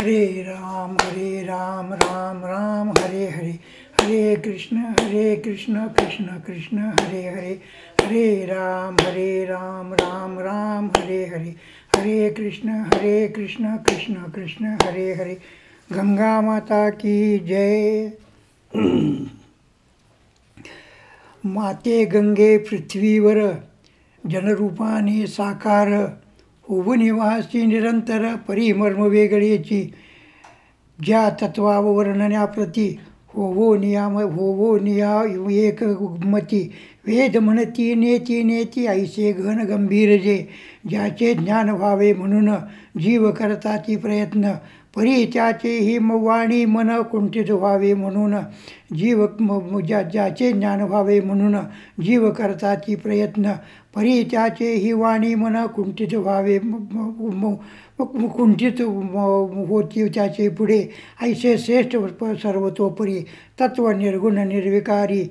हरे राम राम राम हरे हरे, हरे कृष्ण कृष्ण कृष्ण हरे हरे, हरे राम राम राम हरे हरे, हरे कृष्ण कृष्ण कृष्ण हरे हरे। गंगा माता की जय। माते गंगे पृथ्वीवर जनरूपाने साकार, होऊ निवासी निरंतर परिमर्म वेगळेची, ज्या तत्वावर्णनाप्रती होवो निया एकमती, वेद म्हणती नेती नेती ऐसे घन गंभीर जे, ज्याचे ज्ञान व्हावे म्हणून जीव करताती प्रयत्न, परी त्याचेही वाणी मन कुंठित व्हावे म्हणून जीव ज्याचे ज्ञान व्हावे म्हणून जीव करताती प्रयत्न, परी त्याचेही वाणी मन कुंठित व्हावे कुंठित होती त्याचे पुढे, ऐसे श्रेष्ठ सर्वतोपरी तत्व निर्गुण निर्विकारी,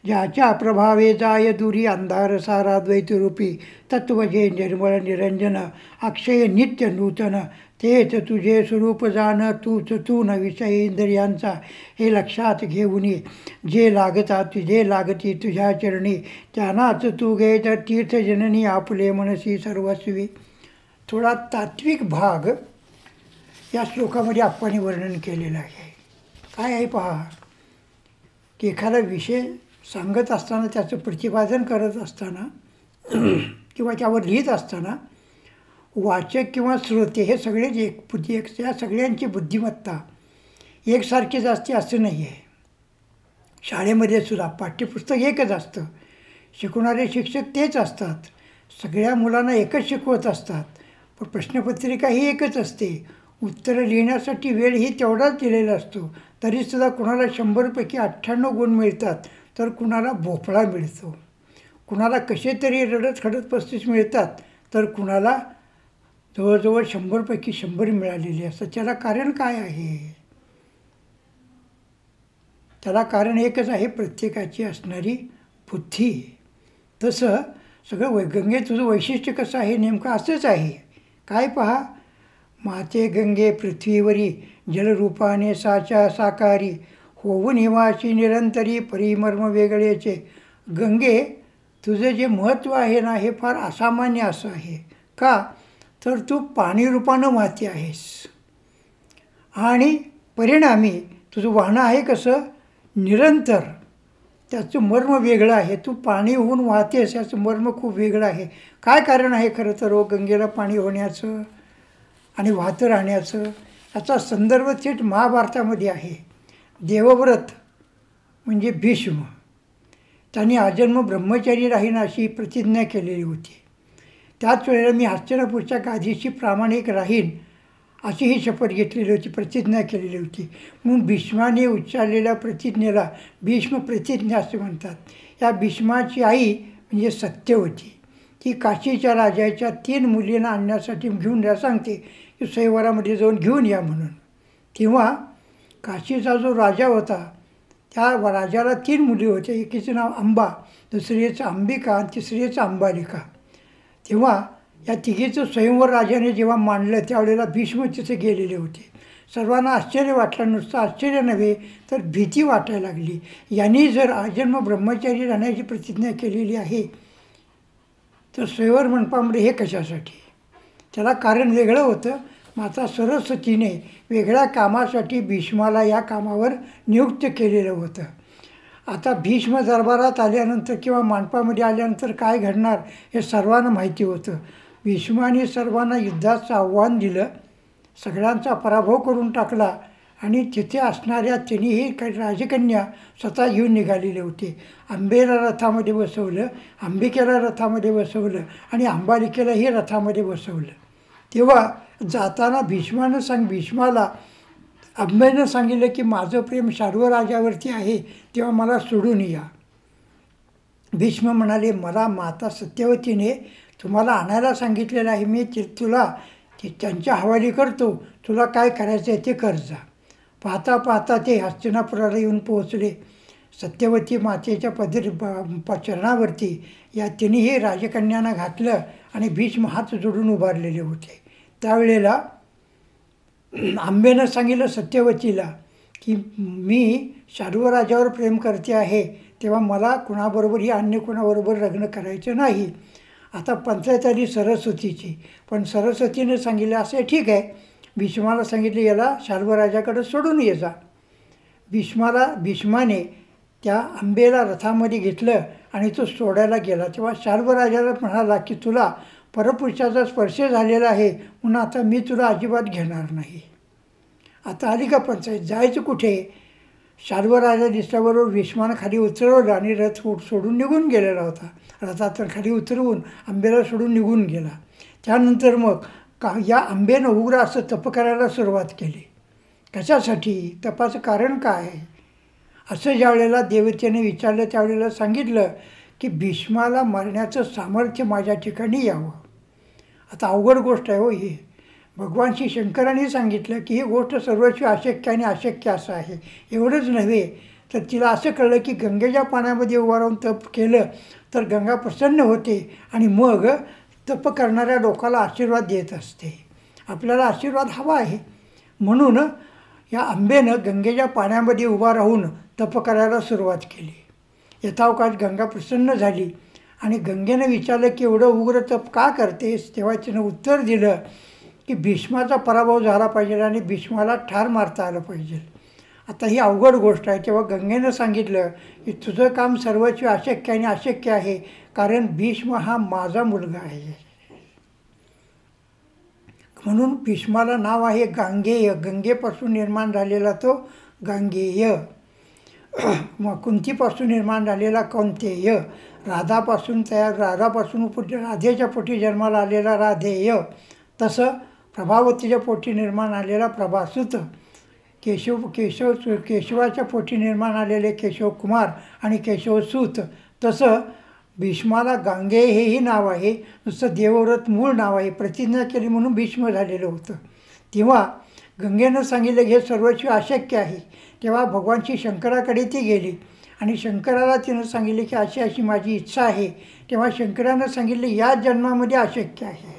ज्याच्या प्रभावे जाय दुरी अंधार सारा द्वैतरूपी, तत्व जे निर्मळ निरंजन अक्षय नित्य नूतन, तेच तुझे स्वरूप जाण तू न विषय इंद्रियांचा, हे लक्षात घेऊन जे लागती तुझ्या चरणी, त्यांनाच तू गे तर तीर्थजननी आपले मनसी सर्वस्वी. थोडा तात्विक भाग या श्लोकामध्ये आपण वर्णन केलेलं आहे. काय आहे पहा, की एखादा विषय सांगत असताना, त्याचं प्रतिपादन करत असताना किंवा त्यावर लिहित असताना वाचक किंवा श्रोते हे सगळेच या सगळ्यांची बुद्धिमत्ता एकसारखीच असते असं नाही आहे. शाळेमध्ये सुद्धा पाठ्यपुस्तक एकच असतं, शिकवणारे शिक्षक तेच असतात, सगळ्या मुलांना एकच शिकवत असतात, पण प्रश्नपत्रिका ही एकच असते, उत्तरं लिहिण्यासाठी वेळ ही तेवढाच दिलेला असतो, तरीसुद्धा कुणाला 100पैकी 98 गुण मिळतात, तर कुणाला भोपळा मिळतो, कुणाला कसे तरी रडत खडत 35 मिळतात, तर कुणाला जवळजवळ 100पैकी 100 मिळालेले असतात. त्याला कारण काय आहे? त्याला कारण एकच आहे, प्रत्येकाची असणारी बुद्धी. तसं सगळं गंगे तुझं वैशिष्ट्य कसं आहे, नेमकं असंच आहे. काय पहा, माते गंगे पृथ्वीवरी जलरूपाने साकारी, होऊ निवासी निरंतरी परिमर्म वेगळेचे. गंगे तुझं जे महत्त्व आहे ना, हे फार असामान्य असं आहे. का तर तू पाणी रूपानं वाहते आहेस, आणि परिणामी तुझं वाहनं आहे कसं, निरंतर. त्याचं मर्म वेगळं आहे. तू पाणी होऊन वाहतेस, याचं मर्म खूप वेगळं आहे. काय कारण आहे खरं तर गंगेला पाणी होण्याचं आणि वाहतं राहण्याचं? याचा संदर्भ थेट महाभारतामध्ये आहे. देवव्रत म्हणजे भीष्म, त्यांनी आजन्म ब्रह्मचारी राहीन अशी प्रतिज्ञा केलेली होती. त्याच वेळेला मी हस्तिनापूरच्या गादीशी प्रामाणिक राहीन अशी ही शपथ घेतलेली होती, प्रतिज्ञा केलेली होती. म्हणून भीष्माने उच्चारलेल्या प्रतिज्ञेला भीष्म प्रतिज्ञा असे म्हणतात. या भीष्माची आई म्हणजे सत्यवती, ती काशीच्या राजाच्या 3 मुलींना आणण्यासाठी घेऊन या सांगते की स्वयंवरामध्ये जाऊन घेऊन या म्हणून. तेव्हा काशीचा जो राजा होता, त्या राजाला 3 मुली होत्या. एकीचं नाव अंबा, दुसरीचं अंबिका आणि तिसरीचं अंबालिका. तेव्हा या तिघीचं स्वयंवर राजाने जेव्हा मांडलं, त्यावेळेला भीष्म तिथे गेलेले होते. सर्वांना आश्चर्य वाटलं, नुसतं आश्चर्य नव्हे तर भीती वाटायला लागली. यांनी जर आजन्म ब्रह्मचारी राहण्याची प्रतिज्ञा केलेली आहे, तर स्वयंवर मंडपामध्ये हे कशासाठी? त्याला कारण वेगळं होतं. माता सरस्वतीने वेगळ्या कामासाठी भीष्माला या कामावर नियुक्त केलेलं होतं. आता भीष्म दरबारात आल्यानंतर किंवा मंडपामध्ये आल्यानंतर काय घडणार हे सर्वांना माहिती होतं. भीष्माने सर्वांना युद्धाचं आव्हान दिलं, सगळ्यांचा पराभव करून टाकला, आणि तिथे असणाऱ्या तिन्ही राजकन्या स्वतः घेऊन निघालेले होते. अंबेला रथामध्ये बसवलं, अंबिकेला रथामध्ये बसवलं, आणि अंबालिकेलाही रथामध्ये बसवलं. तेव्हा जाताना भीष्माला अंबेनं सांगितलं की माझं प्रेम शार्व राजावरती आहे, तेव्हा मला सोडून या. भीष्म म्हणाले, मला माता सत्यवतीने तुम्हाला आणायला सांगितलेलं आहे, मी तुला त्यांच्या हवाली करतो, तुला काय करायचं आहे ते कर जा. पाहता पाहता ते हस्तिनापुराला येऊन पोहोचले. सत्यवती मातेच्या चरणावरती या तिन्ही राजकन्यांना घातलं, आणि भीष्म हात जोडून उभारलेले होते. त्यावेळेला आंबेनं सांगितलं सत्यवतीला की मी शार्वराजावर प्रेम करते आहे, तेव्हा मला कुणाबरोबरही अन्य कुणाबरोबर लग्न करायचं नाही. आता पंचायत आली सरस्वतीची, पण सरस्वतीने सांगितलं असं ठीक आहे. भीष्माला सांगितलं याला शार्वराजाकडे सोडून ये जा. भीष्माने त्या आंबेला रथामध्ये घेतलं आणि तो सोडायला गेला. तेव्हा शार्वराजाला म्हणाला की तुला परपुरुषाचा स्पर्श झालेला आहे म्हणून आता मी तुला अजिबात घेणार नाही. आता आली का पंचायत, जायचं कुठे? शार्वराजा दिसल्याबरोबर भीष्मानं खाली उतरवलं आणि रथ सोडून निघून गेलेला होता. रथातून खाली उतरवून आंबेला सोडून निघून गेला. त्यानंतर मग या आंबेनं उग्र असं तप करायला सुरुवात केली. कशासाठी? तपाचं कारण काय? असं ज्यावेळेला देवतेने विचारलं त्यावेळेला सांगितलं की भीष्माला मारण्याचं सामर्थ्य माझ्या ठिकाणी यावं. आता अवघड गोष्ट आहे हो ही. भगवान श्री शंकरांनी सांगितलं की ही गोष्ट सर्वस्वी अशक्य आणि अशक्य असं आहे. एवढंच नव्हे तर तिला असं कळलं की गंगेच्या पाण्यामध्ये उभा राहून तप केलं तर गंगा प्रसन्न होते आणि मग तप करणाऱ्या लोकाला आशीर्वाद देत असते. आपल्याला आशीर्वाद हवा आहे म्हणून या आंबेनं गंगेच्या पाण्यामध्ये उभा राहून तप करायला सुरुवात केली. यथावकाश गंगा प्रसन्न झाली आणि गंगेनं विचारलं की एवढं उग्र तप का करतेस? तेव्हा तिनं उत्तर दिलं की भीष्माचा पराभव झाला पाहिजे आणि भीष्माला ठार मारता आलं पाहिजे. आता ही अवघड गोष्ट आहे. तेव्हा गंगेनं सांगितलं की तुझं काम सर्वस्वी अशक्य आणि अशक्य आहे, कारण भीष्म हा माझा मुलगा आहे. म्हणून भीष्माला नाव आहे गांगेय. गंगेपासून निर्माण झालेला तो गांगेय. मग कुंतीपासून निर्माण झालेला कौंतेय. राधापासून राधेच्या पोटी जन्माला आलेला राधेय. तसं प्रभावतीच्या पोटी निर्माण आलेला प्रभासूत. केशवाच्या पोटी निर्माण आलेले केशवकुमार आणि केशवसूत. तसं भीष्माला गांगेय हेही नाव आहे. नुसतं देवव्रत मूळ नाव आहे. प्रतिज्ञा केली म्हणून भीष्म झालेलं होतं. तेव्हा गंगेनं सांगितलं हे सर्वस्वी अशक्य आहे. तेव्हा भगवान श्री शंकराकडे ती गेली आणि शंकराला तिनं सांगितले की अशी अशी माझी इच्छा आहे. तेव्हा शंकरानं सांगितले या जन्मामध्ये अशक्य आहे.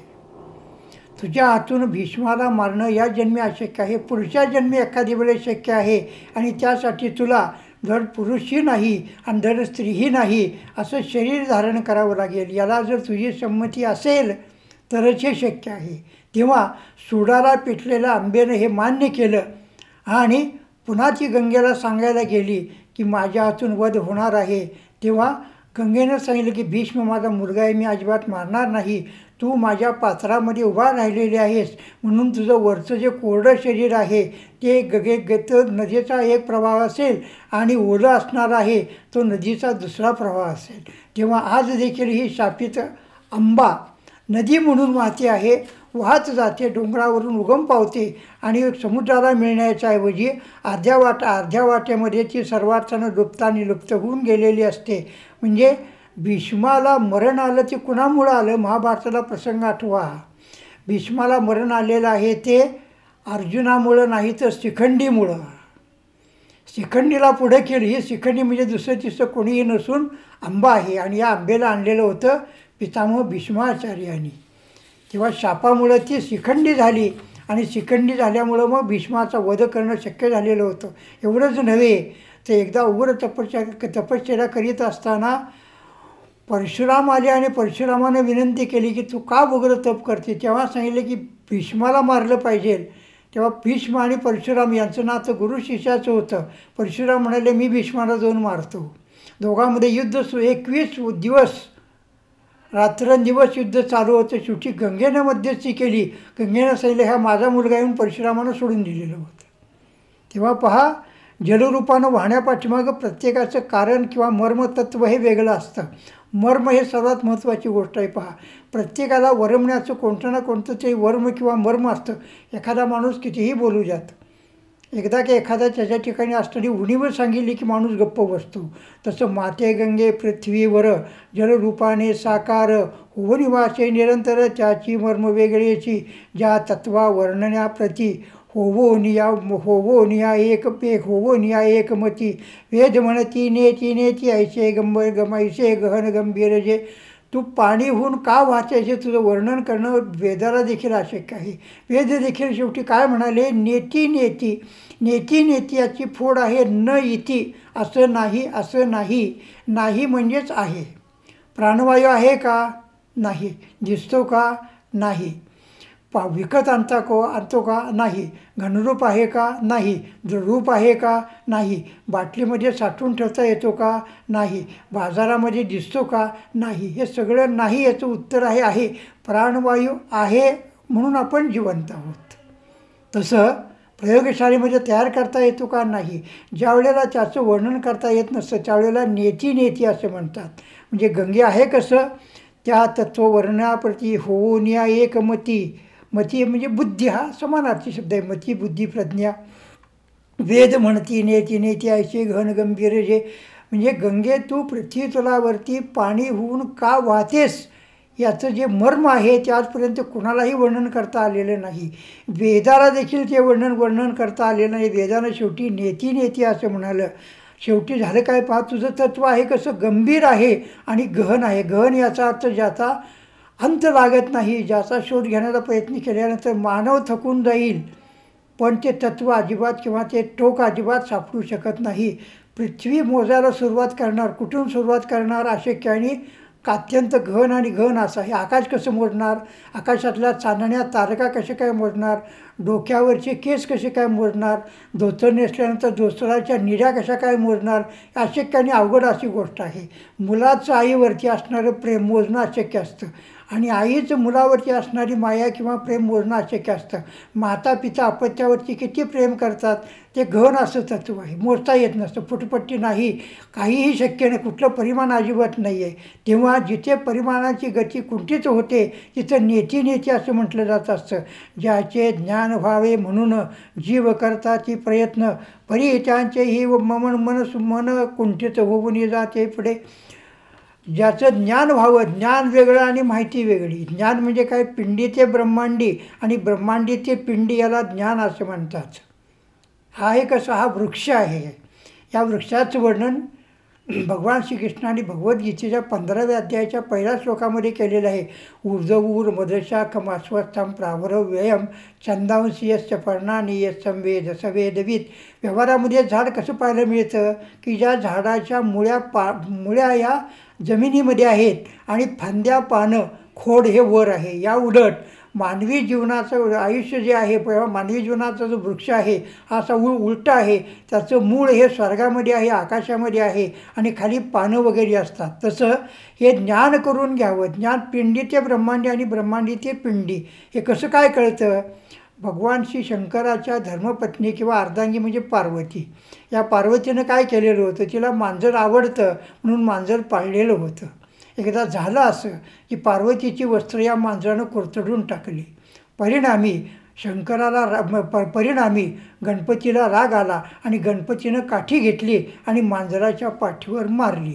तुझ्या हातून भीष्माला मारणं या जन्मी अशक्य आहे. पुढच्या जन्मी एखादी वेळेस शक्य आहे आणि त्यासाठी तुला धड पुरुषही नाही आणि धड स्त्रीही नाही असं शरीर धारण करावं लागेल. याला जर तुझी संमती असेल तरच हे शक्य आहे. तेव्हा सुडाला पेटलेल्या आंबेनं हे मान्य केलं आणि पुन्हा ती गंगेला सांगायला गेली की माझ्या हातून वध होणार आहे. तेव्हा गंगेनं सांगितलं की भीष्म माझा मुलगा आहे, मी अजिबात मारणार नाही. तू माझ्या पात्रामध्ये उभा राहिलेली आहेस म्हणून तुझं वरचं जे कोरडं शरीर आहे ते नदीचा एक प्रवाह असेल आणि ओलं असणार आहे तो नदीचा दुसरा प्रवाह असेल. तेव्हा आज देखील ही शापित अंबा नदी म्हणून वाहते आहे, वाहत जाते, डोंगरावरून उगम पावते आणि समुद्राला मिळण्याच्या ऐवजी अर्ध्या वाटेमध्ये ती सर्वार्थानं लुप्त होऊन गेलेली असते. म्हणजे भीष्माला मरण आलं ते कुणामुळं आलं? महाभारताला प्रसंग आठवा. भीष्माला मरण आलेलं आहे ते अर्जुनामुळं नाही तर शिखंडीमुळं. शिखंडीला पुढे केली. ही शिखंडी म्हणजे दुसरं तिसरं कोणीही नसून आंबा आहे आणि या आंबेला आणलेलं होतं पितामह भीष्माचार्यांनी. तेव्हा शापामुळं ती शिखंडी झाली आणि शिखंडी झाल्यामुळं मग भीष्माचा वध करणं शक्य झालेलं होतं. एवढंच नव्हे तर एकदा उग्र तपश्चर्या करीत असताना परशुराम आले आणि परशुरामानं विनंती केली की तू का उग्र तप करते? तेव्हा सांगितले की भीष्माला मारलं पाहिजे. तेव्हा भीष्म आणि परशुराम यांचं नातं गुरु शिष्याचं होतं. परशुराम म्हणाले मी भीष्माला जाऊन मारतो. दोघांमध्ये युद्ध 21 दिवस रात्रंदिवस युद्ध चालू होतं. शेवटी गंगेनं मध्यस्थी केली. गंगेनं सांगितलं हा माझा मुलगा येऊन परशुरामानं सोडून दिलेलं होतं. तेव्हा पहा जलरूपानं वाहण्यापाठीमागं प्रत्येकाचं कारण किंवा मर्मतत्व हे वेगळं असतं. मर्म हे सर्वात महत्त्वाची गोष्ट आहे. पहा प्रत्येकाला वरमण्याचं कोणतं ना कोणतं तरी वर्म किंवा मर्म असतं. एखादा माणूस कितीही बोलू द्यात, एकदा की एखाद्या त्याच्या ठिकाणी असणारी उणीव सांगितली की माणूस गप्प बसतो. तसं माते गंगे पृथ्वीवर जलरूपाने साकार हो निवासे निरंतर त्याची मर्म वेगळेची ज्या तत्वा वर्णण्याप्रती होवो निया एक पेख होवो निया एकमती वेद म्हणती नेती नेती ऐसे गंभीर ऐसे गहन गंभीर जे तू पाणी होऊन का वाहते याचे तुझं वर्णन करणं वेदाला देखील अशक्य आहे. वेद देखील शेवटी काय म्हणाले, नेती नेती नेती नेती याची फोड आहे न इति, असं नाही असं नाही. नाही म्हणजेच आहे. प्राणवायू आहे का, नाही. दिसतो का, नाही. विकत आणतो का, नाही. घनरूप आहे का, नाही. रूप आहे का, नाही. बाटलीमध्ये साठवून ठेवता येतो का, नाही. बाजारामध्ये दिसतो का, नाही. हे सगळं नाही याचं उत्तर आहे. प्राणवायू आहे म्हणून आपण जिवंत आहोत. तसं प्रयोगशाळेमध्ये तयार करता येतो का, नाही. ज्या वेळेला त्याचं वर्णन करता येत नसतं त्यावेळेला नेती नेती असं म्हणतात. म्हणजे गंगे आहे कसं, त्या तत्ववर्णाप्रती होऊन या एकमती. मती म्हणजे बुद्धी, हा समानार्थी शब्द आहे. मती बुद्धी प्रज्ञा. वेद म्हणती नेती नेती ऐसे घन गंभीर जे, म्हणजे गंगे तू पृथ्वी तलावरती पाणी होऊन का वाहतेस याचं जे मर्म आहे ते आजपर्यंत कुणालाही वर्णन करता आलेलं नाही. वेदाला देखील ते वर्णन करता आलेलं नाही. वेदानं शेवटी नेती नेती असं म्हणालं. शेवटी झालं काय पहा, तुझं तत्व आहे कसं गंभीर आहे आणि गहन आहे. गहन याचा अर्थ ज्याचा अंत लागत नाही, ज्याचा शोध घेण्याचा प्रयत्न केल्यानंतर मानव थकून जाईल, पण ते तत्व अजिबात किंवा ते टोक अजिबात सापडू शकत नाही. पृथ्वी मोजायला सुरुवात करणार, कुठून सुरुवात करणार अशक्य आणि अत्यंत घन आणि घन असं आहे. आकाश कसं मोजणार, आकाशातल्या चांदण्या तारका कसे काय मोजणार, डोक्यावरचे केस कसे काय मोजणार, धोतर नेसल्यानंतर धोतराच्या निऱ्या कशा काय मोजणार, अशक्य आणि अवघड अशी गोष्ट आहे. मुलाचं आईवरती असणारं प्रेम मोजणं अशक्य असतं आणि आईचं मुलावरती असणारी माया किंवा प्रेम मोजणं अशक्य असतं. माता पिता अपत्यावरती किती प्रेम करतात ते गहन असं तत्व आहे, मोजता येत नसतं. फुटपट्टी नाही, काहीही शक्य नाही, कुठलं परिमाण अजिबात नाही आहे. तेव्हा जिथे परिमाणाची गती कुंठित होते तिथं नेती नेती असं म्हटलं जात असतं. ज्याचे ज्ञान व्हावे म्हणून जीव करताची प्रयत्न, परी त्यांचेही मन कुंठित होऊन जाते पुढे. ज्याचं ज्ञान व्हावं, ज्ञान वेगळं आणि माहिती वेगळी. ज्ञान म्हणजे काय, पिंडी ते ब्रह्मांडी आणि ब्रह्मांडी ते पिंडी, याला ज्ञान असं म्हणतात. हा एक असा हा वृक्ष आहे. या वृक्षाचं वर्णन भगवान श्रीकृष्णाने भगवद्गीतेच्या 15व्या अध्यायाच्या पहिल्या श्लोकामध्ये केलेलं आहे. ऊर्ध्वूर मदशाखम अस्वस्थम प्रावरव व्ययम छंदांसी यस्य पर्णानी यस्संवेद सवेदवित. व्यवहारामध्ये झाड कसं पाहायला मिळतं की ज्या झाडाच्या मुळ्या या जमिनीमध्ये आहेत आणि फांद्या पानं खोड हे वर आहे. या उलट मानवी जीवनाचं आयुष्य जे आहे, मानवी जीवनाचा जो वृक्ष आहे हा असा उलटा आहे. त्याचं मूळ हे स्वर्गामध्ये आहे, आकाशामध्ये आहे आणि खाली पानं वगैरे असतात. तसं हे ज्ञान करून घ्यावं. ज्ञान पिंडी ते ब्रह्मांडी आणि ब्रह्मांडी ते पिंडी. हे कसं काय कळतं, भगवान श्री शंकराच्या धर्मपत्नी किंवा अर्धांगी म्हणजे पार्वती. या पार्वतीनं काय केलेलं होतं, तिला मांजर आवडतं म्हणून मांजर पाळलेलं होतं. एकदा झालं असं की पार्वतीची वस्त्र या मांजरानं कुरतडून टाकली. परिणामी गणपतीला राग आला आणि गणपतीनं काठी घेतली आणि मांजराच्या पाठीवर मारली.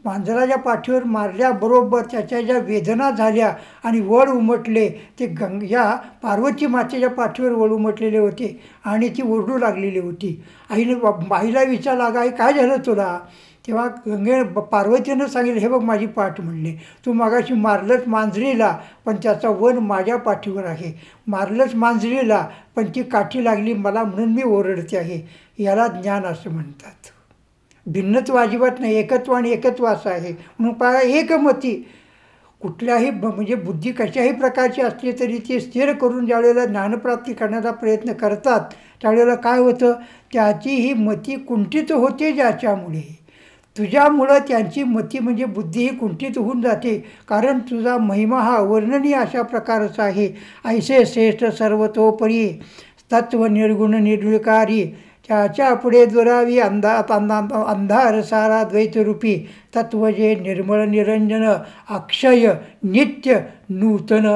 मांजराच्या पाठीवर मारल्याबरोबर त्याच्या ज्या वेदना झाल्या आणि वळ उमटले ते या पार्वती मातेच्या पाठीवर वळ उमटलेले होते आणि ती ओरडू लागलेली होती. आईला विचारला, आई काय झालं तुला. तेव्हा पार्वतीनं सांगितलं, हे बघ माझी पाठ म्हणली, तू मागाशी मारलंच मांजरीला पण त्याचा वन माझ्या पाठीवर आहे. मारलंच मांजरीला पण ती काठी लागली मला म्हणून मी ओरडते आहे. याला ज्ञान असं म्हणतात. भिन्नत्व अजिबात नाही, एकत्व आणि एकत्व असं आहे. म्हणून पहा, एकमती. कुठल्याही म्हणजे बुद्धी कशाही प्रकारची असली तरी ती स्थिर करून ज्यावेळेला ज्ञानप्राप्ती करण्याचा प्रयत्न करतात त्यावेळेला काय होतं, त्याची ही मती कुंठित होते. ज्याच्यामुळे तुझ्यामुळं त्यांची मती म्हणजे बुद्धी ही कुंठित होऊन जाते. कारण तुझा महिमा हा अवर्णनीय अशा प्रकारचा आहे. ऐसे श्रेष्ठ सर्वतोपरी तत्व निर्गुण निर्विकारी, त्याच्या पुढे दुरावी अंधार सारा द्वैतरूपी तत्व जे निर्मळ निरंजन अक्षय नित्य नूतन.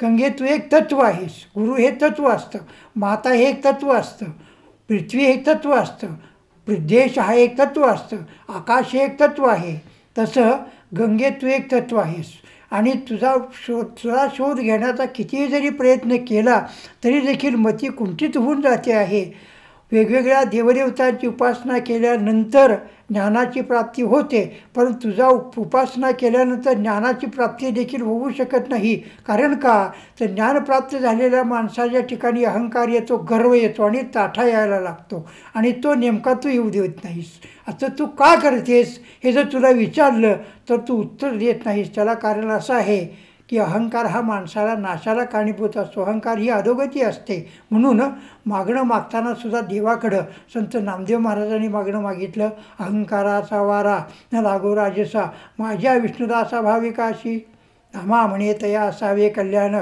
गंगे तू एक तत्व आहेस. गुरु हे तत्व असतं, माता हे एक तत्व असतं, पृथ्वी हे एक तत्व असतं, देश हा एक तत्व असतं, आकाश हे एक तत्व आहे. तसं गंगे तू एक तत्व आहेस आणि तुझा शोध घेण्याचा कितीही जरी प्रयत्न केला तरी देखील मती कुंठित होऊन जाते आहे. वेगवेगळ्या देवदेवतांची उपासना केल्यानंतर ज्ञानाची प्राप्ती होते, परंतु तुझा उपासना केल्यानंतर ज्ञानाची प्राप्ती देखील होऊ शकत नाही. कारण का? तर ज्ञानप्राप्त झालेल्या माणसाच्या ठिकाणी अहंकार येतो, गर्व येतो आणि ताठा यायला लागतो आणि तो नेमका तू येऊ देत नाहीस. असं तू का करतेस हे जर तुला विचारलं तर तू उत्तर देत नाहीस. त्याला कारण असं आहे की अहंकार हा माणसाला नाशाला कारणीभूत असतो. अहंकार ही अधोगती असते. म्हणून मागणं मागताना सुद्धा देवाकडं संत नामदेव महाराजांनी मागणं मागितलं, अहंकाराचा वारा न लागो राजसा, माझ्या विष्णुदासा भाविकाशी आम्हा म्हणे तया असावे कल्याण,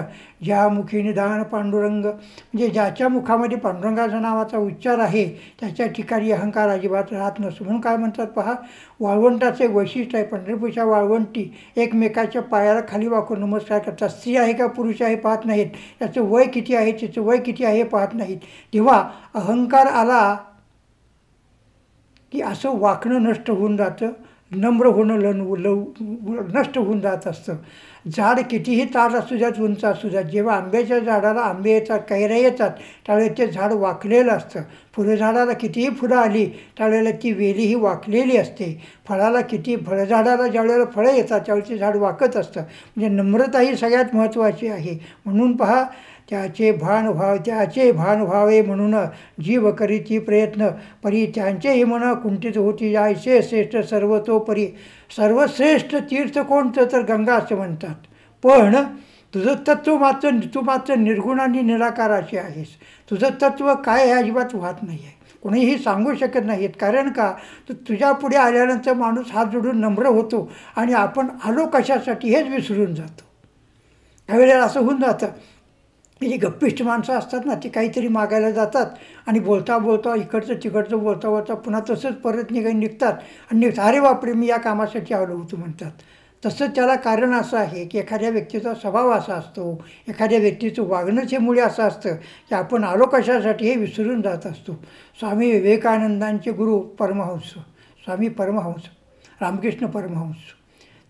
ज्या मुखी निधान पांडुरंग. म्हणजे ज्याच्या मुखामध्ये पांडुरंगाच्या नावाचा उच्चार आहे त्याच्या ठिकाणी अहंकार अजिबात राहत नसतो. म्हणून काय म्हणतात पहा, वाळवंटाचे वैशिष्ट्य आहे. पंढरपूरच्या वाळवंटी एकमेकाच्या पायाला खाली वाकून नमस्कार करतात. स्त्री आहे का पुरुष आहे पाहत नाहीत, त्याचं वय किती आहे तिचं वय किती आहे पाहत नाहीत. तेव्हा अहंकार आला की असं वाकणं नष्ट होऊन जातं, नम्र होणं नष्ट होऊन जात असतं. झाड कितीही ताट असू द्यात, उंच असू द्यात, जेव्हा आंब्याच्या झाडाला आंबे येतात, कैऱ्या येतात त्यावेळेला ते झाड वाकलेलं असतं. फुलं झाडाला कितीही फुलं आली त्यावेळेला ती वेलीही वाकलेली असते. फळाला फळझाडाला ज्यावेळेला फळं येतात त्यावेळेला ते झाड वाकत असतं. म्हणजे नम्रता ही सगळ्यात महत्त्वाची आहे. म्हणून पहा, त्याचे भान व्हावे म्हणून जीव करीती प्रयत्न, परी त्यांचेही मन कुंठित होती जायचे श्रेष्ठ सर्वतोपरी. सर्वश्रेष्ठ तीर्थ कोणतं तर गंगा असं म्हणतात. पण तुझं तत्त्व तू मात्र निर्गुण आणि निराकाराचे आहेस. तुझं तत्त्व काय हे अजिबात वाहत नाही आहे, कोणीही सांगू शकत नाहीत. कारण का? तर तुझ्या पुढे आल्यानंतर माणूस हात जोडून नम्र होतो आणि आपण आलो कशासाठी हेच विसरून जातो. त्यावेळेला असं होऊन जातं, जी गप्पिष्ट माणसं असतात ना, ती काहीतरी मागायला जातात आणि बोलता बोलता इकडचं तिकडचं बोलता पुन्हा तसंच परत निघतात आणि अरे बापरे मी या कामासाठी आलो होतो म्हणतात. तसंच त्याला कारण असं आहे की एखाद्या व्यक्तीचा स्वभाव असा असतो, एखाद्या व्यक्तीचं वागणंच हे मुळे असं असतं की आपण आलो कशासाठी हे विसरून जात असतो. स्वामी विवेकानंदांचे गुरु परमहंस, स्वामी परमहंस रामकृष्ण परमहंस,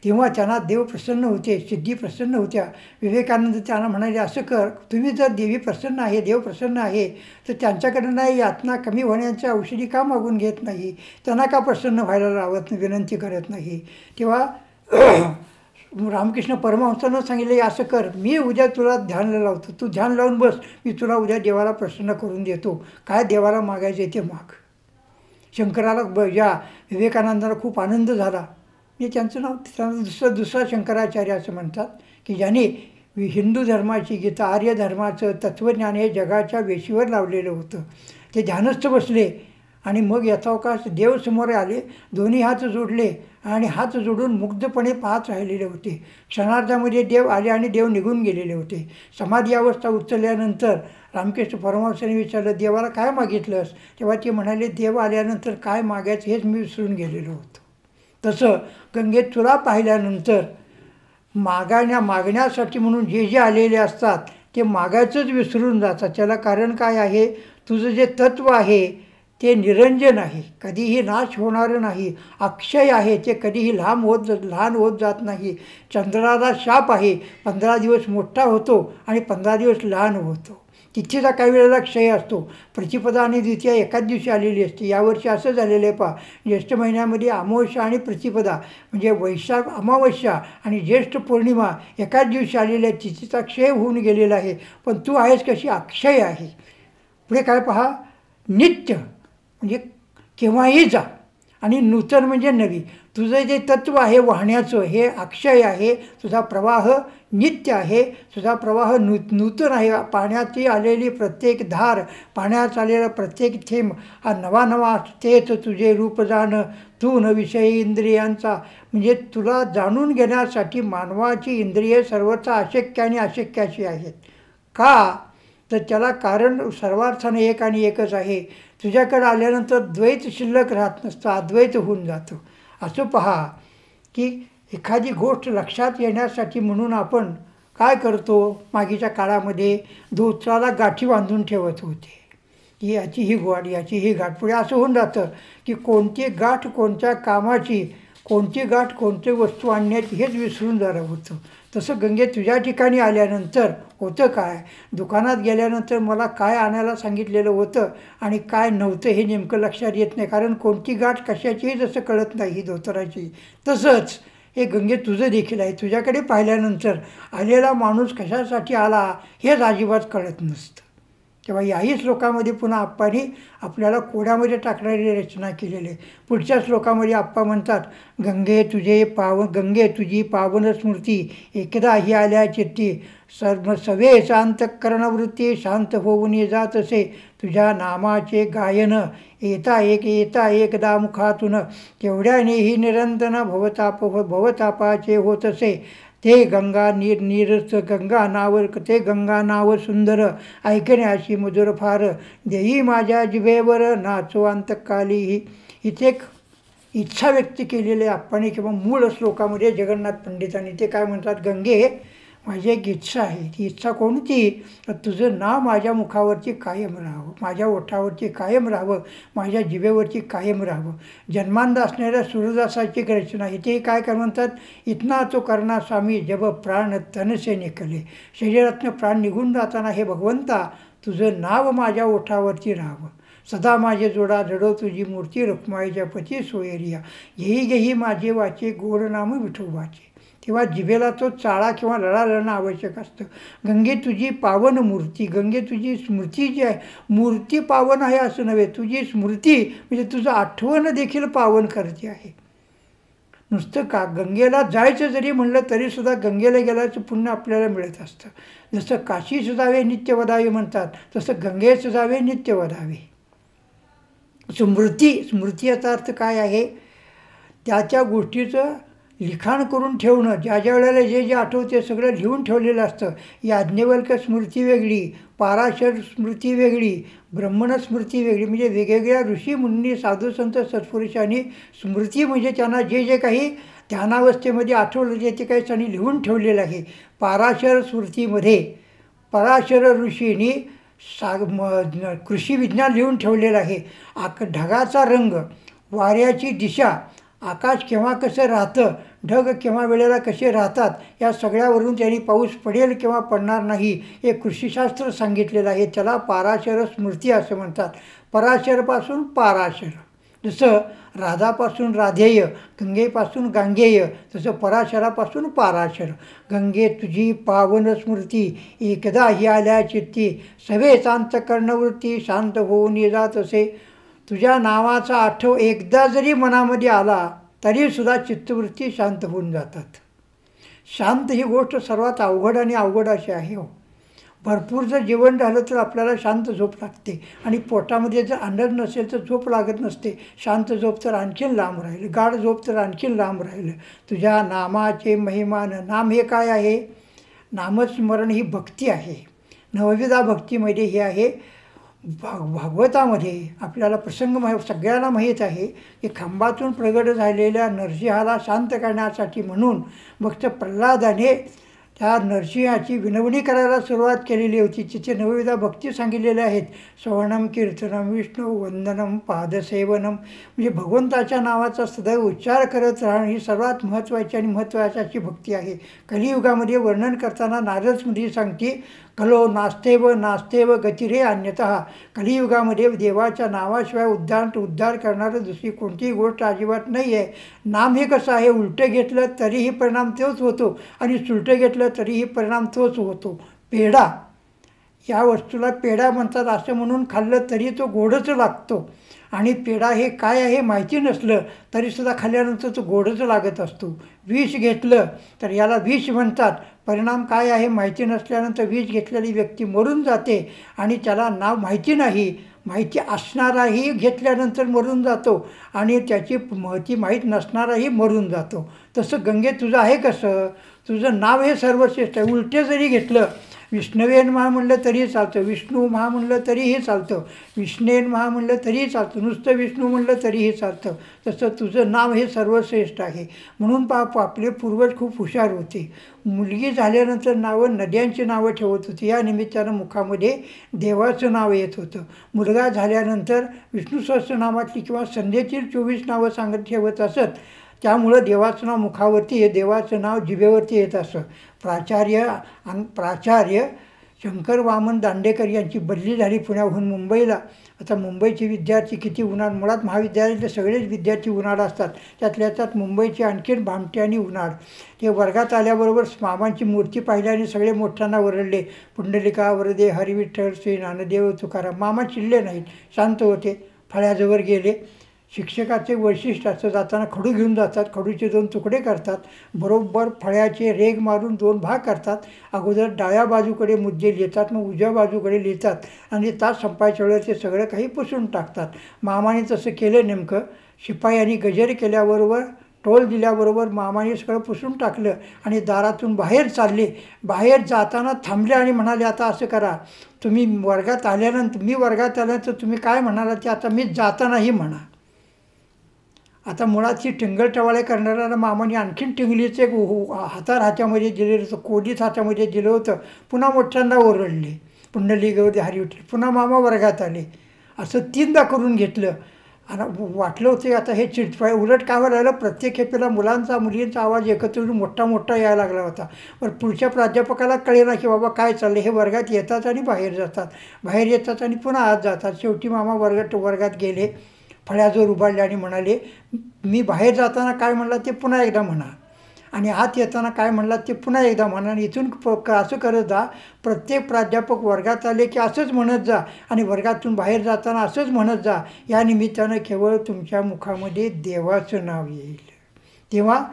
तेव्हा त्यांना देव प्रसन्न होते, सिद्धी प्रसन्न होत्या. विवेकानंद त्यांना म्हणाले, असं कर, तुम्ही जर देवी प्रसन्न आहे, देव प्रसन्न आहे, तर त्यांच्याकडं नाही यातना कमी होण्याच्या औषधी का मागून घेत नाही, त्यांना का प्रसन्न व्हायला लावत नाही, विनंती करत नाही. तेव्हा रामकृष्ण परमहंसानं सांगितले, असं कर, मी उद्या तुला ध्यान लावतो, तू ध्यान लावून बस, मी तुला उद्या देवाला प्रसन्न करून देतो. काय देवाला मागायचे ते माग. शंकराला या विवेकानंदाला खूप आनंद झाला. म्हणजे त्यांचं नाव त्यांना दुसरा शंकराचार्य असं म्हणतात की ज्याने हिंदू धर्माची गीता, आर्य धर्माचं तत्त्वज्ञान हे जगाच्या वेशीवर लावलेलं होतं. ते ध्यानस्थ बसले आणि मग यथावकाश देव समोर आले, दोन्ही हात जोडले आणि हात जोडून मुग्धपणे पाहत राहिलेले होते. क्षणार्धामध्ये देव आले आणि देव निघून गेलेले होते. समाधी अवस्था उचलल्यानंतर रामकृष्ण परमहंसांनी विचारलं, देवाला काय मागितलंस? तेव्हा ते म्हणाले, देव आल्यानंतर काय मागायचं हेच मी विसरून गेलेलो होतो. तसं गंगेत तुला पाहिल्यानंतर मागण्यासाठी म्हणून जे आलेले असतात ते मागायचंच विसरून जातात. त्याला कारण काय आहे? तुझं जे तत्त्व आहे ते निरंजन आहे, कधीही नाश होणारं नाही, अक्षय आहे, ते कधीही लहान होत जात नाही. चंद्राला शाप आहे, 15 दिवस मोठा होतो आणि 15 दिवस लहान होतो. तिथेचा काही वेळेला क्षय असतो. प्रतिपदा आणि द्वितीया एकाच दिवशी आलेली असते. यावर्षी असं झालेलं आहे पहा, ज्येष्ठ महिन्यामध्ये अमावस्या आणि प्रतिपदा म्हणजे वैशाख अमावस्या आणि ज्येष्ठ पौर्णिमा एकाच दिवशी आलेल्या आहे. तिथेचा क्षय होऊन गेलेला आहे, पण तू आहेस कशी अक्षय आहे. पुढे काय पहा, नित्य म्हणजे केव्हाही जा आणि नूतन म्हणजे नवी. तुझं जे तत्त्व आहे वाहण्याचं हे अक्षय आहे, तुझा प्रवाह नित्य आहे, तुझा प्रवाह नूतन आहे. पाण्याची आलेली प्रत्येक धार, पाण्यात आलेला प्रत्येक थेंब हा नवा तेच तुझे रूप जाण तू न विषयी इंद्रियांचा. म्हणजे तुला जाणून घेण्यासाठी मानवाची इंद्रिये सर्वथा अशक्य आणि अशक्याची आहेत. का? तर त्याला कारण सर्वार्थाने एक आणि एकच आहे. तुझ्याकडे आल्यानंतर द्वैत शिल्लक राहत नसतं, अद्वैत होऊन जातं. असं पहा की एखादी गोष्ट लक्षात येण्यासाठी म्हणून आपण काय करतो, मागीच्या काळामध्ये धोत्राला गाठी बांधून ठेवत होते की याची ही गोड, याची ही गाठ. पुढे असं होऊन जातं की कोणती गाठ कोणत्या कामाची, कोणती गाठ कोणती वस्तू आणण्यात हेच विसरून झालं होतं. तसं गंगे तुझ्या ठिकाणी आल्यानंतर होतं काय, दुकानात गेल्यानंतर मला काय आणायला सांगितलेलं होतं आणि काय नव्हतं हे नेमकं लक्षात येत नाही. कारण कोणती गाठ कशाचीही जसं कळत नाही ही धोतराची, तसंच हे गंगे तुझं देखील आहे. तुझ्याकडे पाहिल्यानंतर आलेला माणूस कशासाठी आला हेच अजिबात कळत नसतं. तेव्हा याही श्लोकामध्ये पुन्हा आप्पांनी आपल्याला कोड्यामध्ये टाकणारी रचना केलेली आहे. पुढच्या श्लोकामध्ये आप्पा म्हणतात, गंगे तुझी पावन स्मृती एकदा ही आल्या चित्ती, सर्व सवे शांत करणवृत्ती शांत होऊन जात असे, तुझ्या नामाचे गायन येता एकदा मुखातून, तेवढ्यानेही निरंतर भवतापाचे होत असे. ते गंगा गंगा नाव सुंदर, ऐकण्याची मधुर फार, देई माझ्या जिभेवर नाचो अंतकाली. इथे एक इच्छा व्यक्त केलेली आहे आप्पांनी किंवा मूळ श्लोकामध्ये जगन्नाथ पंडितांनी. ते काय म्हणतात, गंगे माझी एक इच्छा आहे. ती इच्छा कोणती, तर तुझं नाव माझ्या मुखावरती कायम राहावं, माझ्या ओठावरती कायम राहावं, माझ्या जिभेवरती कायम राहावं. जन्मांध असणाऱ्या सूरदासाची रचना इथे काय म्हणतात, इतना तो करना स्वामी जब प्राण तनसे निकले. शरीरातनं प्राण निघून जाताना हे भगवंता तुझं नाव माझ्या ओठावरती राहावं, सदा माझे जोडा जडो तुझी मूर्ती, रुक्माईच्या पती सोयरिया, घेई माझे वाचे गोड नाम विठोबाचे. तेव्हा जिभेला तो चाळा किंवा लळा लळणं आवश्यक असतं. गंगे तुझी पावन मूर्ती, गंगे तुझी स्मृती जी आहे, मूर्ती पावन आहे असं नव्हे, तुझी स्मृती म्हणजे तुझं आठवण देखील पावन करते आहे. नुसतं का गंगेला जायचं जरी म्हणलं तरीसुद्धा गंगेला गेल्याचं पुण्य आपल्याला मिळत असतं. जसं काशी सुजावे नित्य वदावे म्हणतात, तसं गंगे सुजावे नित्य वदावे. स्मृती याचा अर्थ काय आहे, त्या गोष्टीचं लिखाण करून ठेवणं. ज्या वेळेला जे आठवते सगळं लिहून ठेवलेलं असतं. याज्ञवल्क्य स्मृती वेगळी, पाराशर स्मृती वेगळी, ब्रह्मण स्मृती वेगळी. म्हणजे वेगवेगळ्या ऋषी मुनी साधू संत सत्पुरुषांनी स्मृती म्हणजे त्यांना जे काही ध्यानावस्थेमध्ये आठवलं ते काही त्यांनी लिहून ठेवलेलं आहे. पाराशर स्मृतीमध्ये पराशर ऋषींनी कृषी विज्ञान लिहून ठेवलेलं आहे. ढगाचा रंग, वाऱ्याची दिशा, आकाश केव्हा कसं राहतं, ढग केव्हा वेळेला कसे राहतात, या सगळ्यावरून त्यांनी पाऊस पडेल किंवा पडणार नाही हे कृषीशास्त्र सांगितलेलं आहे. त्याला पाराशर स्मृती असं म्हणतात. पराशरपासून पाराशर, जसं राधापासून राधेय, गंगेपासून गांगेय, तसं पराशरापासून पाराशर. गंगे तुझी पावन स्मृती एकदा ही आल्या चित्ती, सवे शांत कर्णवृत्ती शांत होऊन जात असे. तुझ्या नावाचा आठव एकदा जरी मनामध्ये आला तरीसुद्धा चित्तवृत्ती शांत होऊन जातात. शांत ही गोष्ट सर्वात अवघड आणि अवघड अशी आहे हो. भरपूर जर जेवण झालं तर आपल्याला शांत झोप लागते आणि पोटामध्ये जर अन्न नसेल तर झोप लागत नसते. शांत झोप तर आणखीन लांब राहिलं, गाढ झोप तर आणखीन लांब राहिलं. तुझ्या नामाचे महिमान, नाम हे काय आहे, नामस्मरण ही भक्ती आहे. नवविधा भक्तीमध्ये हे आहे. भागवतामध्ये आपल्याला प्रसंग सगळ्यांना माहीत आहे की खांबातून प्रगट झालेल्या नरसिंहाला शांत करण्यासाठी म्हणून भक्त प्रल्हादाने त्या नरसिंहाची विनवणी करायला सुरुवात केलेली होती. तिथे नवविधा भक्ती सांगितलेल्या आहेत. श्रवणम कीर्तनम विष्णू वंदनम पादसेवनम, म्हणजे भगवंताच्या नावाचा सदैव उच्चार करत राहणं ही सर्वात महत्त्वाची आणि महत्त्वाची भक्ती आहे. कलियुगामध्ये वर्णन करताना नारद स्मृती सांगते, कलो नास्तेव गतिरे अन्यतः. कलियुगामध्ये देवाच्या नावाशिवाय उद्धार करणारं दुसरी कोणतीही गोष्ट अजिबात नाही आहे. नाम हे कसं आहे, उलटं घेतलं तरीही परिणाम तोच होतो आणि सुलटं घेतलं तरीही परिणाम तोच होतो. पेढा, या वस्तूला पेढा म्हणतात असं म्हणून खाल्लं तरी तो गोडच लागतो. आणि पेढा हे काय आहे माहिती नसलं तरीसुद्धा खाल्ल्यानंतर तो गोडच लागत असतो. विष घेतलं तर याला विष म्हणतात. परिणाम काय आहे माहिती नसल्यानंतर विष घेतलेली व्यक्ती मरून जाते आणि त्याला नाव माहिती नाही. माहिती असणाराही घेतल्यानंतर मरून जातो आणि त्याची महती माहीत नसणाराही मरून जातो. तसं गंगे तुझं आहे कसं, तुझं नाव हे सर्वश्रेष्ठ आहे. उलटे जरी घेतलं, विष्णवेन महा म्हणलं तरीही चालतं, विष्णू महा म्हणलं तरीही चालतं, विष्णेन महा म्हणलं तरीही चालतं, नुसतं विष्णू म्हणलं तरीही चालतं. तसं तुझं नाव हे सर्वश्रेष्ठ आहे. म्हणून आपले पूर्वज खूप हुशार होते. मुलगी झाल्यानंतर नद्यांची नावं ठेवत होती. या निमित्तानं मुखामध्ये देवाचं नाव येत होतं. मुलगा झाल्यानंतर विष्णू सहस्रनामातली किंवा संध्येतील 24 नावं ठेवत असत. त्यामुळं देवाचं नाव मुखावरती देवाचं नाव जिभेवरती येत असं. प्राचार्य शंकर वामन दांडेकर यांची बदली झाली पुण्याहून मुंबईला. आता मुंबईचे विद्यार्थी किती उन्हाळ, मुळात महाविद्यालयातले सगळेच विद्यार्थी उन्हाळ असतात, त्यातल्या त्यात मुंबईचे आणखीन भामटे आणि उन्हाळ. ते वर्गात आल्याबरोबर मामांची मूर्ती पाहिल्याने सगळे मोठ्यांना ओरडले, पुंडलिका वरदे, हरिविठ्ठल, श्री ज्ञानदेव तुकाराम. मामा चिडले नाहीत, शांत होते. फळ्याजवळ गेले. शिक्षकाचे वैशिष्ट्य असं, जाताना खडू घेऊन जातात, खडूचे 2 तुकडे करतात, बरोबर फळ्याचे रेग मारून 2 भाग करतात. अगोदर डाव्या बाजूकडे मुद्दे लिहितात, मग उजव्या बाजूकडे लिहितात आणि तास संपायच्या वेळेस ते सगळं काही पुसून टाकतात. मामाने तसं केलं नेमकं. शिपायांनी गजेर केल्याबरोबर, टोल दिल्याबरोबर मामाने सगळं पुसून टाकलं आणि दारातून बाहेर चालले. बाहेर जाताना थांबले आणि म्हणाले, आता असं करा, तुम्ही वर्गात आल्यानंतर, मी वर्गात आल्यानंतर तुम्ही काय म्हणाला ते आता मी जातानाही म्हणा. आता मुळातची टिंगलटवाळे करणाऱ्याला मामाने आणखीन टिंगलीचं एक हातामध्ये दिलेलं होतं, कोडीत हातामध्ये दिलं होतं. पुन्हा मोठ्यांदा ओरडले, पुंडलिक वरदे, हरिविठ्ठल. पुन्हा मामा वर्गात आले. असं 3दा करून घेतलं आणि वाटलं होतं आता हे चिडपाय. उलट काय राहिलं, प्रत्येक खेपेला मुलांचा मुलींचा आवाज एकत्र येऊन मोठा यायला लागला होता. पण पुढच्या प्राध्यापकाला कळेना की बाबा काय चाललं. हे वर्गात येतात आणि बाहेर जातात, बाहेर येतात आणि पुन्हा आत जातात. शेवटी मामा वर्गात गेले, फळ्याजवळ उभारले आणि म्हणाले, मी बाहेर जाताना काय म्हणला ते पुन्हा एकदा म्हणा आणि आत येताना काय म्हणला ते पुन्हा एकदा म्हणा. आणि इथून असं करत जा, प्रत्येक प्राध्यापक वर्गात आले की असंच म्हणत जा आणि वर्गातून बाहेर जाताना असंच म्हणत जा. या निमित्तानं केवळ तुमच्या मुखामध्ये देवाचं नाव येईल. तेव्हा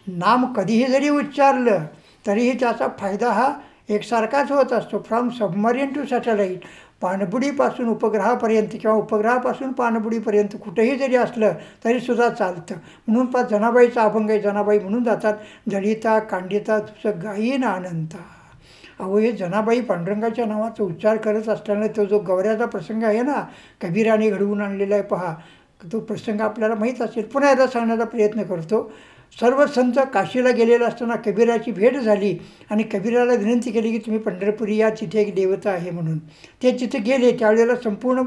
नाम कधीही जरी उच्चारलं तरीही त्याचा फायदा हा एकसारखाच होत असतो. फ्रॉम सबमरीन टू सॅटेलाईट, पाणबुडीपासून उपग्रहापर्यंत किंवा उपग्रहापासून पाणबुडीपर्यंत कुठेही जरी असलं तरीसुद्धा चालतं. म्हणून जनाबाईचा अभंग आहे. जनाबाई म्हणून जातात, जडिता कांडिता तुझं गायीन आनंदा. अहो, हे जनाबाई पांडुरंगाच्या नावाचा उच्चार करत असताना तो जो गौऱ्याचा प्रसंग आहे ना, कबीराने घडवून आणलेला आहे पहा, तो प्रसंग आपल्याला माहीत असेल. पुन्हा एकदा सांगण्याचा प्रयत्न करतो. सर्व संत काशीला गेलेला असताना कबीराची भेट झाली आणि कबीराला विनंती केली की तुम्ही पंढरपुरी या, तिथे एक देवता आहे म्हणून. ते तिथे गेले. त्यावेळेला संपूर्ण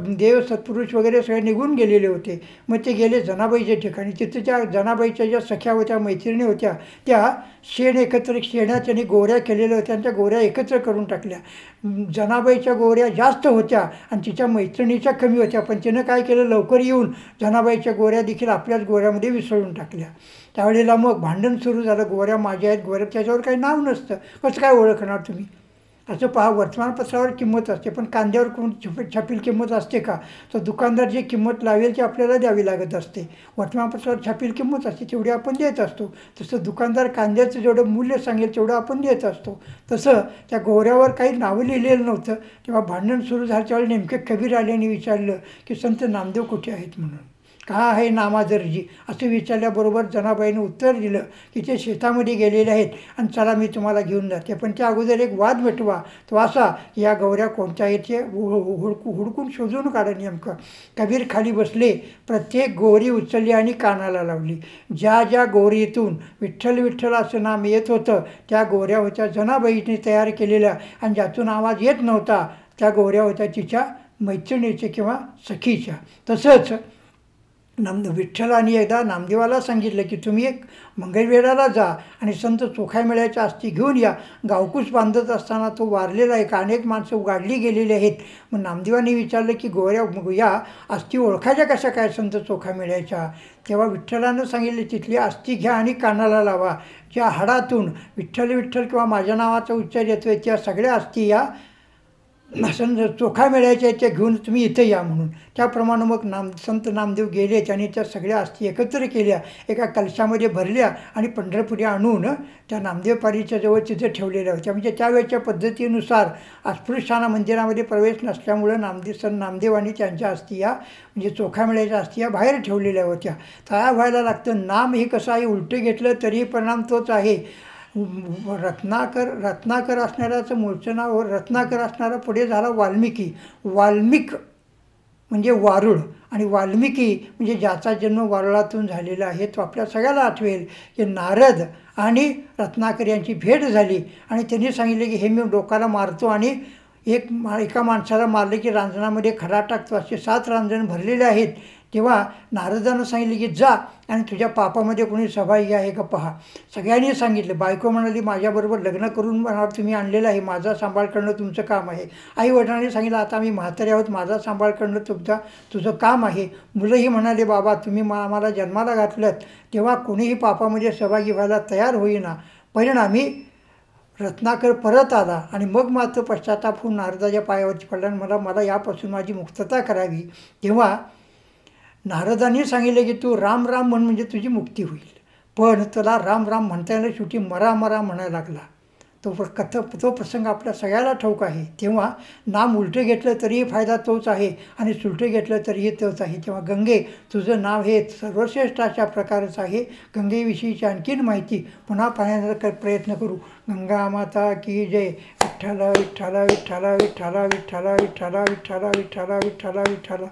देव सत्पुरुष वगैरे सगळे निघून गेलेले होते. मग ते गेले जनाबाईच्या ठिकाणी. तिथे त्या जनाबाईच्या ज्या सख्या होत्या, मैत्रिणी होत्या, त्या शेण्या त्यांनी गोऱ्या केलेल्या होत्या, त्या गोऱ्या एकत्र करून टाकल्या. जनाबाईच्या गोऱ्या जास्त होत्या आणि तिच्या मैत्रिणीच्या कमी होत्या. पण तिनं काय केलं, लवकर येऊन जनाबाईच्या गोऱ्या देखील आपल्याच गोऱ्यामध्ये मिसळून टाकल्या. त्यावेळेला मग भांडण सुरू झालं. गोऱ्या माझ्या आहेत, गोऱ्या, त्याच्यावर काही नाव नसतं, कसं काय ओळखणार तुम्ही. असं पहा, वर्तमानपत्रावर किंमत असते पण कांद्यावर कोण छापील किंमत असते का. तर दुकानदार जी किंमत लावेल ती आपल्याला द्यावी लागत असते. वर्तमानपत्रावर छापील किंमत असते तेवढी आपण देत असतो. तसं दुकानदार कांद्याचं जेवढं मूल्य सांगेल तेवढं आपण देत असतो. तसं त्या गोऱ्यावर काही नावं लिहिलेलं नव्हतं. तेव्हा भांडण सुरू झालं. त्यावेळी नेमके कबीर आल्याने विचारलं की संत नामदेव कुठे आहेत म्हणून. का आहे नामादर्जी असं विचारल्याबरोबर जनाबाईनं उत्तर दिलं की ते शेतामध्ये गेलेले आहेत आणि चला मी तुम्हाला घेऊन जाते. पण त्या अगोदर एक वाद मिटवा. तो असा की या गौऱ्या कोणत्या आहेत ते हुडकून शोधून काढा. नेमकं कबीर खाली बसले, प्रत्येक गोरी उचलली आणि कानाला लावली. ज्या ज्या गोरीतून विठ्ठल विठ्ठल असं नाम येत होतं त्या गोऱ्या होत्या जनाबाईने तयार केलेल्या, आणि ज्यातून आवाज येत नव्हता त्या गोऱ्या होत्या तिच्या मैत्रिणीच्या किंवा सखीच्या. तसंच विठ्ठलाने एकदा नामदेवाला सांगितलं की तुम्ही एक मंगळवेढ्याला जा आणि संत चोखामेळ्याच्या अस्थी घेऊन या. गावकूस बांधत असताना तो वारलेला आहे का, अनेक माणसं गाडली गेलेली आहेत. मग नामदेवाने विचारलं की या अस्थी ओळखायच्या कशा काय संत चोखामेळ्याच्या. तेव्हा विठ्ठलानं सांगितले तिथली अस्थी घ्या आणि कानाला लावा. ज्या हाडातून विठ्ठल विठ्ठल किंवा माझ्या नावाचा उच्चार येतो आहे त्या सगळ्या अस्थी या चोखामेळ्याच्या त्या घेऊन तुम्ही इथं या म्हणून. त्याप्रमाणे मग संत नामदेव गेले. त्याने त्या सगळ्या अस्थी एकत्र केल्या, एका कलशामध्ये भरल्या आणि पंढरपुरी आणून त्या नामदेवपारीच्या जवळ तिथे ठेवलेल्या होत्या. म्हणजे त्यावेळच्या पद्धतीनुसार अस्पृश्यांना मंदिरामध्ये प्रवेश नसल्यामुळं नामदेवांनी त्यांच्या अस्थी या म्हणजे चोखामेळ्याच्या अस्थी या बाहेर ठेवलेल्या होत्या. तयार व्हायला लागतं. नाम हे कसं आहे, उलटं घेतलं तरी परिणाम तोच आहे. रत्नाकर असणाऱ्याचं मूळचं नाव रत्नाकर असणारा पुढे झाला वाल्मिक म्हणजे वारुळ, आणि वाल्मिकी म्हणजे ज्याचा जन्म वारुळातून झालेला आहे. तो आपल्या सगळ्याला आठवेल की नारद आणि रत्नाकर यांची भेट झाली आणि त्यांनी सांगितले की हे मी डोकाला मारतो आणि एका माणसाला मारले की रांजणामध्ये खडा टाकतो. असे 7 रांजण भरलेले आहेत. तेव्हा नारदानं सांगितले की जा आणि तुझ्या पापामध्ये कोणी सहभागी आहे का पहा. सगळ्यांनी सांगितलं. बायको म्हणाली माझ्याबरोबर लग्न करून मला तुम्ही आणलेलं आहे, माझा सांभाळ करणं तुमचं काम आहे. आई वडिलांनी सांगितलं आता आम्ही म्हातारे आहोत, माझा सांभाळ करणं तुझं काम आहे. मुलंही म्हणाले बाबा तुम्ही आम्हाला जन्माला घातलं तेव्हा कोणीही पापामध्ये सहभागी व्हायला तयार होईना. परिणामी रत्नाकर परत आला आणि मग मात्र पश्चाताप होऊन नारदाच्या पायावरची पडला आणि मला यापासून माझी मुक्तता करावी. तेव्हा नारदांनी सांगितले की तू राम राम म्हण म्हणजे तुझी मुक्ती होईल. पण त्याला राम राम म्हणता येणं शेवटी मरा मरा म्हणायला लागला. तो प्रसंग आपल्या सगळ्याला ठाऊक आहे. तेव्हा नाम उलटे घेतलं तरीही फायदा तोच आहे आणि सुलटे घेतलं तरीही तोच आहे. तेव्हा गंगे तुझं नाव हे सर्वश्रेष्ठ अशा प्रकारचं आहे. गंगेविषयीची आणखीन माहिती पुन्हा पाहण्याचा प्रयत्न करू. गंगा माता की जय. विठ्ठल विठ्ठल विठ्ठल विठ्ठल विठ्ठल विठ्ठल विठ्ठल विठ्ठल विठ्ठल विठ्ठल.